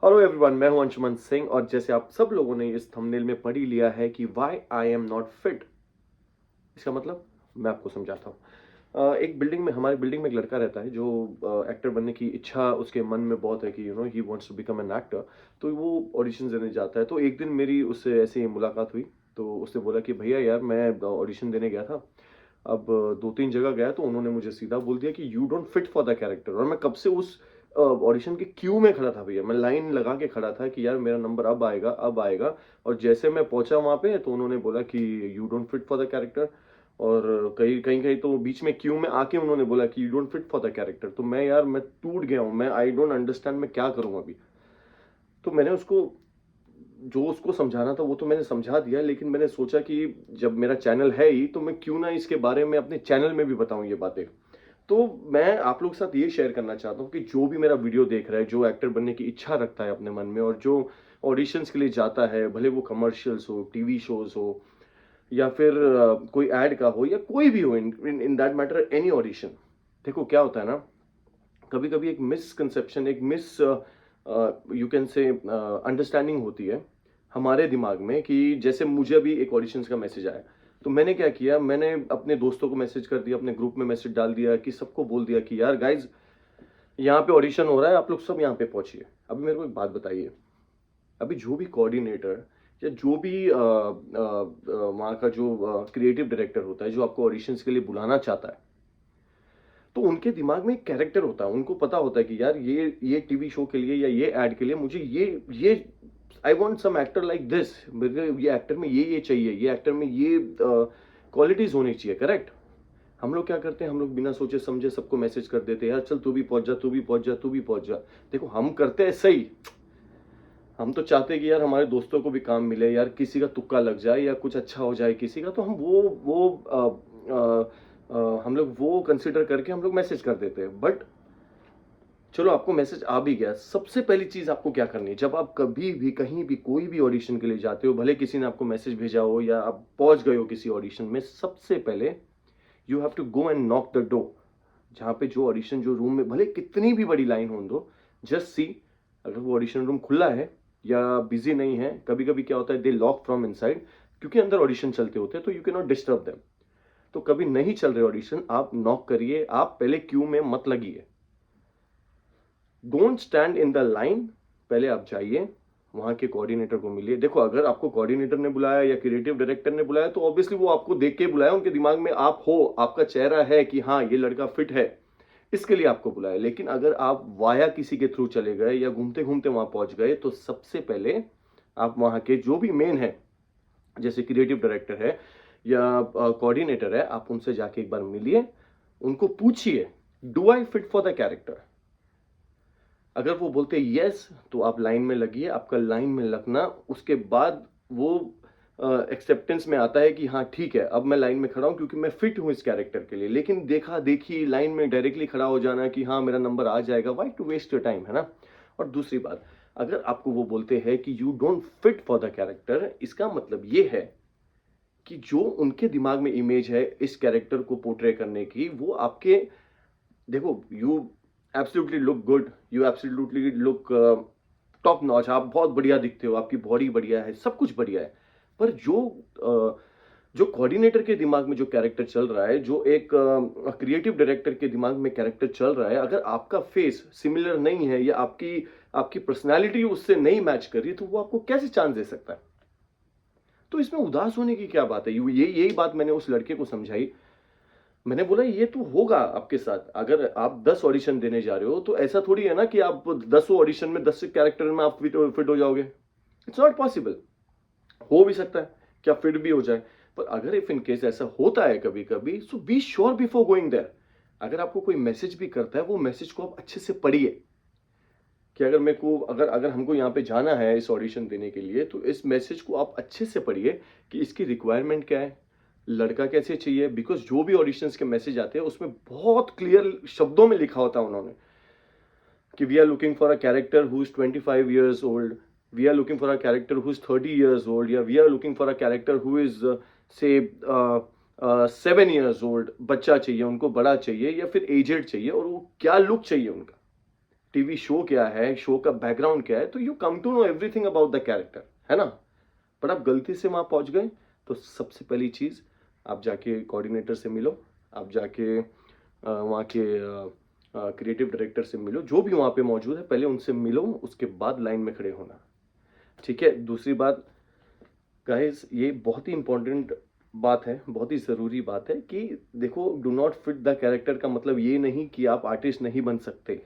Hello everyone, मैं हूं अंशुमन सिंह और जैसे आप सब लोगों ने इस थंबनेल में पढ़ ही लिया है कि why I am not fit. इसका मतलब मैं आपको समझाता हूँ। एक बिल्डिंग में हमारी बिल्डिंग में एक लड़का रहता है जो एक्टर बनने की इच्छा उसके मन में बहुत है कि he wants to become an actor. तो वो ऑडिशन देने जाता है। तो एक दिन मेरी उससे ऐसे ही मुलाकात हुई। तो उसने बोला कि भैया यार, मैं ऑडिशन देने गया था। अब दो तीन जगह गया तो उन्होंने मुझे सीधा बोल दिया कि you don't fit for the character. और मैं कब से उस ऑडिशन की क्यू में खड़ा था भैया, मैं लाइन लगा के खड़ा था कि यार मेरा नंबर अब आएगा अब आएगा। और जैसे मैं पहुंचा वहां पे तो उन्होंने बोला कि you don't fit for the character. और कहीं कहीं कहीं तो बीच में क्यू में आके उन्होंने बोला कि you don't fit for the character. तो मैं यार, मैं टूट गया हूँ। मैं आई डोंट अंडरस्टैंड मैं क्या करूँ अभी। तो मैंने उसको जो उसको समझाना था वो तो मैंने समझा दिया, लेकिन मैंने सोचा कि जब मेरा चैनल है ही तो मैं क्यों ना इसके बारे में अपने चैनल में भी बताऊं ये बातें। तो मैं आप लोग के साथ ये शेयर करना चाहता हूँ कि जो भी मेरा वीडियो देख रहा है, जो एक्टर बनने की इच्छा रखता है अपने मन में और जो ऑडिशंस के लिए जाता है, भले वो कमर्शियल्स हो, टीवी शोज हो, या फिर कोई एड का हो या कोई भी हो, in that matter any audition. देखो क्या होता है ना, कभी कभी एक मिसकंसेप्शन, एक miss you can say understanding होती है हमारे दिमाग में कि जैसे मुझे अभी एक ऑडिशंस का मैसेज आया। तो मैंने क्या किया, मैंने अपने दोस्तों को मैसेज कर दिया, अपने ग्रुप में मैसेज डाल दिया कि सबको बोल दिया कि यार गाइज, यहाँ पे ऑडिशन हो रहा है, आप लोग सब यहाँ पे पहुंचिए। अभी मेरे को एक बात बताइए, अभी जो भी कोऑर्डिनेटर या जो भी वहाँ का जो क्रिएटिव डायरेक्टर होता है जो आपको ऑडिशंस के लिए बुलाना चाहता है, तो उनके दिमाग में एक कैरेक्टर होता है। उनको पता होता है कि यार ये टीवी शो के लिए या ये एड के लिए मुझे ये I want some actor like this. मुझे ये एक्टर में ये चाहिए, ये एक्टर में ये क्वालिटीज होनी चाहिए। करेक्ट। हम लोग क्या करते हैं, हम लोग बिना सोचे समझे सबको मैसेज कर देते हैं, यार चल तू भी पहुंच जा, तू भी पहुंच जा, तू भी पहुंच जा। देखो हम करते हैं सही, हम तो चाहते हैं कि यार हमारे दोस्तों को भी काम मिले, यार किसी का तुक्का लग जाए या कुछ अच्छा हो जाए किसी का, तो हम वो हम लोग वो कंसिडर करके हम लोग मैसेज कर देते हैं। बट चलो, आपको मैसेज आ भी गया, सबसे पहली चीज आपको क्या करनी है, जब आप कभी भी कहीं भी कोई भी ऑडिशन के लिए जाते हो, भले किसी ने आपको मैसेज भेजा हो या आप पहुंच गए हो किसी ऑडिशन में, सबसे पहले you have to go and knock the door. जहां पे जो ऑडिशन जो रूम में भले कितनी भी बड़ी लाइन हो दो, जस्ट सी अगर वो ऑडिशन रूम खुला है या बिजी नहीं है। कभी कभी क्या होता है, दे लॉक फ्रॉम इनसाइड, क्योंकि अंदर ऑडिशन चलते होते हैं, तो you can not disturb them. तो कभी नहीं चल रहे ऑडिशन, आप नॉक करिए, आप पहले क्यू में मत लगिए। Don't stand in the line. पहले आप जाइए, वहां के कोऑर्डिनेटर को मिलिए। देखो, अगर आपको कोऑर्डिनेटर ने बुलाया या क्रिएटिव डायरेक्टर ने बुलाया तो ऑब्वियसली वो आपको देख के बुलाया, उनके दिमाग में आप हो, आपका चेहरा है कि हाँ ये लड़का फिट है, इसके लिए आपको बुलाया। लेकिन अगर आप वाया किसी के थ्रू चले गए या घूमते घूमते वहां पहुंच गए, तो सबसे पहले आप वहां के जो भी मेन है, जैसे क्रिएटिव डायरेक्टर है या कोऑर्डिनेटर है, आप उनसे जाके एक बार मिलिए, उनको पूछिए do I fit for the character. अगर वो बोलते यस, तो आप लाइन में लगिए। आपका लाइन में लगना, उसके बाद वो एक्सेप्टेंस में आता है कि हाँ ठीक है, अब मैं लाइन में खड़ा हूं क्योंकि मैं फिट हूं इस कैरेक्टर के लिए। लेकिन देखा देखी लाइन में डायरेक्टली खड़ा हो जाना कि हाँ मेरा नंबर आ जाएगा, why to waste your time, है ना। और दूसरी बात, अगर आपको वो बोलते हैं कि you don't fit for the character, इसका मतलब ये है कि जो उनके दिमाग में इमेज है इस कैरेक्टर को पोर्ट्रे करने की, वो आपके, देखो, you absolutely look good, you absolutely look top notch, आप बहुत बढ़िया दिखते हो, आपकी बॉडी बढ़िया है, सब कुछ बढ़िया है। पर जो कोऑर्डिनेटर के दिमाग में जो कैरेक्टर चल रहा है, जो एक क्रिएटिव डायरेक्टर के दिमाग में कैरेक्टर चल रहा है, अगर आपका फेस सिमिलर नहीं है या आपकी आपकी पर्सनैलिटी उससे नहीं मैच कर रही, तो वो आपको कैसे चांस दे सकता है। तो इसमें उदास होने की क्या बात है। यही बात मैंने उस लड़के को समझाई। मैंने बोला ये तो होगा आपके साथ, अगर आप 10 ऑडिशन देने जा रहे हो तो ऐसा थोड़ी है ना कि आप 10 ऑडिशन में 10 कैरेक्टर में आप फिट हो जाओगे। It's not possible. हो भी सकता है क्या फिट भी हो जाए, पर अगर इफ इन केस ऐसा होता है कभी कभी, so be sure before going there. अगर आपको कोई मैसेज भी करता है, वो मैसेज को आप अच्छे से पढ़िए कि अगर मेरे को अगर अगर हमको यहाँ पे जाना है इस ऑडिशन देने के लिए, तो इस मैसेज को आप अच्छे से पढ़िए कि इसकी रिक्वायरमेंट क्या है, लड़का कैसे चाहिए। बिकॉज जो भी ऑडिशंस के मैसेज आते हैं उसमें बहुत क्लियर शब्दों में लिखा होता है उन्होंने कि we are looking for a character who is 25 years old, we are looking for a character who is 30 years old, या we are looking for a character who is say 7 years old। बच्चा चाहिए उनको, बड़ा चाहिए या फिर aged चाहिए, और वो क्या लुक चाहिए उनका। टीवी शो क्या है, शो का बैकग्राउंड क्या है, तो you come to know everything about the character, है ना। पर आप गलती से वहां पहुंच गए तो सबसे पहली चीज आप जाके कोऑर्डिनेटर से मिलो, आप जाके वहाँ के क्रिएटिव डायरेक्टर से मिलो, जो भी वहाँ पे मौजूद है पहले उनसे मिलो, उसके बाद लाइन में खड़े होना, ठीक है। दूसरी बात गाइस, ये बहुत ही इंपॉर्टेंट बात है, बहुत ही ज़रूरी बात है कि देखो, do not fit the character का मतलब ये नहीं कि आप आर्टिस्ट नहीं बन सकते।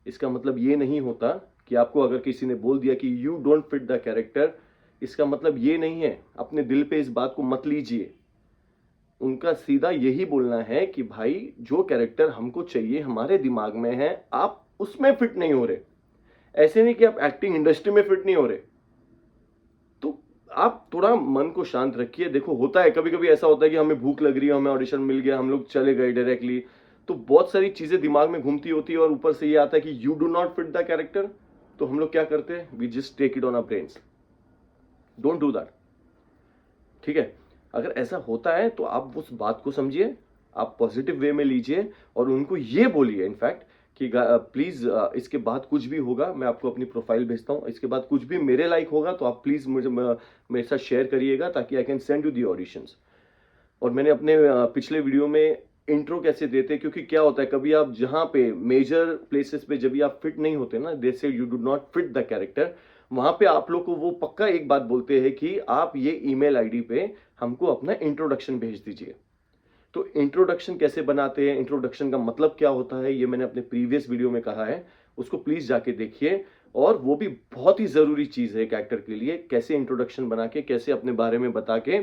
इसका मतलब ये नहीं होता कि आपको अगर किसी ने बोल दिया कि you don't fit the character, इसका मतलब ये नहीं है, अपने दिल पे इस बात को मत लीजिए। उनका सीधा यही बोलना है कि भाई जो कैरेक्टर हमको चाहिए हमारे दिमाग में है, आप उसमें फिट नहीं हो रहे। ऐसे नहीं कि आप एक्टिंग इंडस्ट्री में फिट नहीं हो रहे। तो आप थोड़ा मन को शांत रखिए। देखो, होता है कभी कभी ऐसा होता है कि हमें भूख लग रही है, हमें ऑडिशन मिल गया, हम लोग चले गए डायरेक्टली, तो बहुत सारी चीजें दिमाग में घूमती होती है और ऊपर से ये आता है कि you do not fit the character. तो हम लोग क्या करते हैं, we just take it on our brains. Don't do that, ठीक है। अगर ऐसा होता है तो आप उस बात को समझिए, आप पॉजिटिव वे में लीजिए और उनको ये बोलिए इनफैक्ट कि प्लीज इसके बाद कुछ भी होगा मैं आपको अपनी प्रोफाइल भेजता हूँ, इसके बाद कुछ भी मेरे लाइक होगा तो आप प्लीज मुझे मेरे साथ शेयर करिएगा ताकि I can send you the auditions. और मैंने अपने पिछले वीडियो में इंट्रो कैसे देते हैं, क्योंकि क्या होता है कभी आप जहाँ पे मेजर प्लेसेस पे जब भी आप फिट नहीं होते ना, दे से you do not fit the character, वहां पे आप लोग को वो पक्का एक बात बोलते हैं कि आप ये ईमेल आईडी पे हमको अपना इंट्रोडक्शन भेज दीजिए। तो इंट्रोडक्शन कैसे बनाते हैं, इंट्रोडक्शन का मतलब क्या होता है, ये मैंने अपने प्रीवियस वीडियो में कहा है, उसको प्लीज जाके देखिए। और वो भी बहुत ही जरूरी चीज है एक एक्टर के लिए, कैसे इंट्रोडक्शन बना के, कैसे अपने बारे में बता के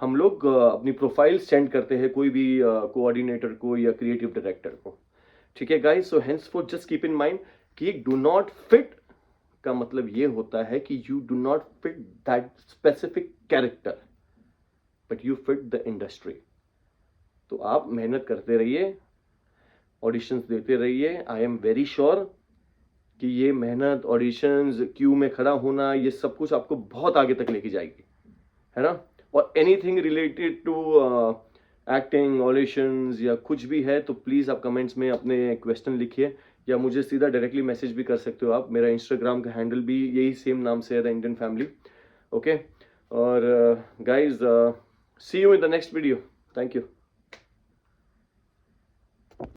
हम लोग अपनी प्रोफाइल सेंड करते हैं कोई भी कोऑर्डिनेटर को या क्रिएटिव डायरेक्टर को, ठीक है guys. So henceforth just keep in mind कि डू नॉट फिट का मतलब ये होता है कि you do not fit that specific character but you fit the industry. तो आप मेहनत करते रहिए, ऑडिशंस देते रहिए। आई एम वेरी श्योर कि ये मेहनत, ऑडिशंस, क्यू में खड़ा होना, ये सब कुछ आपको बहुत आगे तक लेके जाएगी, है ना। और anything related to acting, auditions या कुछ भी है तो प्लीज आप कमेंट्स में अपने क्वेश्चन लिखिए या मुझे सीधा डायरेक्टली मैसेज भी कर सकते हो आप। मेरा इंस्टाग्राम का हैंडल भी यही सेम नाम से है, द इंडियन फैमिली, ओके। और guys, see you in the next video. Thank you.